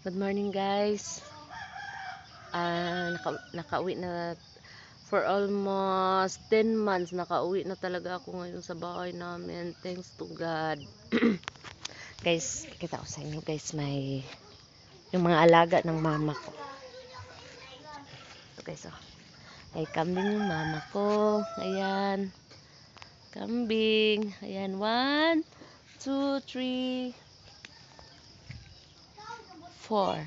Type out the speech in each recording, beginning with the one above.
Good morning guys. Nakauwi na for almost 10 months. Nakauwi na talaga ako ngayon sa bahay namin. Thanks to God. Guys, kita ko sa inyo guys, may yung mga alaga ng mama ko. Ito guys, oh. Ay, kambing yung mama ko. Ayan. Kambing. Ayan, 1, 2, 3, 4.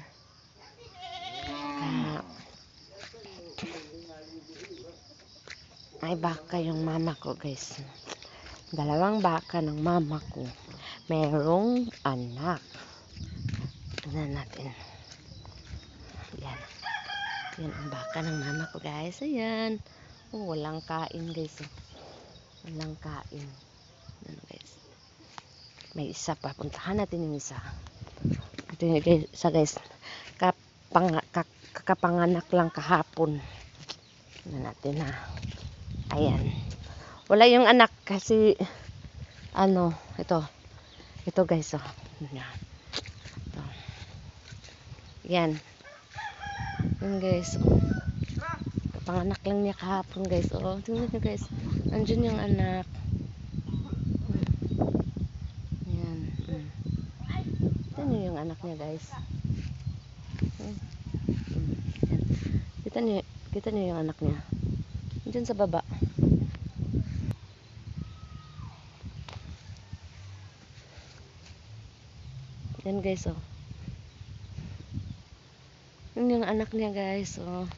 Ay, baka yung mama ko guys. Dalawang baka ng mama ko. Merong anak. Tignan natin. Yan. Yan ang baka ng mama ko guys. Ayan. Oh, walang kain guys. Walang kain. Yan guys. May isa pa. Puntahan natin yung isa. Ito yung isa guys. Kakapanganak lang kahapon. Tignan natin ha. Ayan. Wala yung anak kasi ito guys, oh. Ito. Yan. Yan guys, oh. Kapanganak lang niya kahapon guys, oh. Tingnan niyo guys. Andiyan yung anak. Yan. Tingnan niyo yung anak niya guys. Yan. Kita niyo yung anak niya. Andiyan sa baba. Yan guys, oh. Yun yung anak niya guys, oh.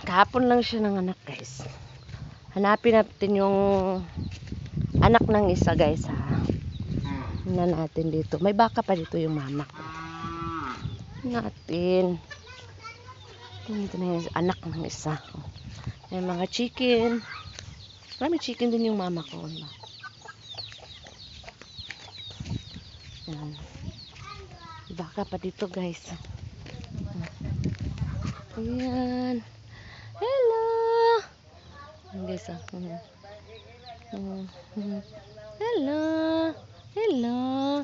Kahapon lang siya ng anak guys. Hanapin natin yung anak ng isa guys ha. Tingnan natin dito. May baka pa dito yung mama ko. Natin. Ito na yung anak ng isa. May mga chicken. Marami chicken din yung mama ko. Yan. Baka pa dito guys. Ayan. Hello. Ayan guys. Hello. Hello.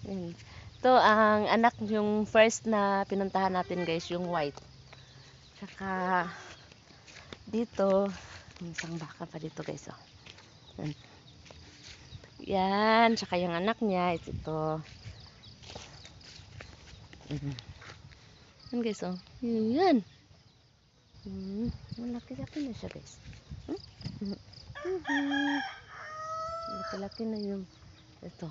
Ayan. Ito ang anak yung first na pinuntahan natin guys, yung white. Tsaka dito, isang baka pa dito guys. Oh. Yan, tsaka yung anak niya, ito. Yan guys, oh. Yan. Malaki-laki na siya guys. Malaki-laki na yung ito.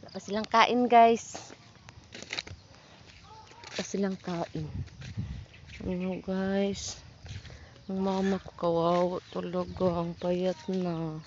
Wala pa silang kain guys. Wala pa silang kain. Ano guys. Ang mama ko kawawa talaga. Ang payat na.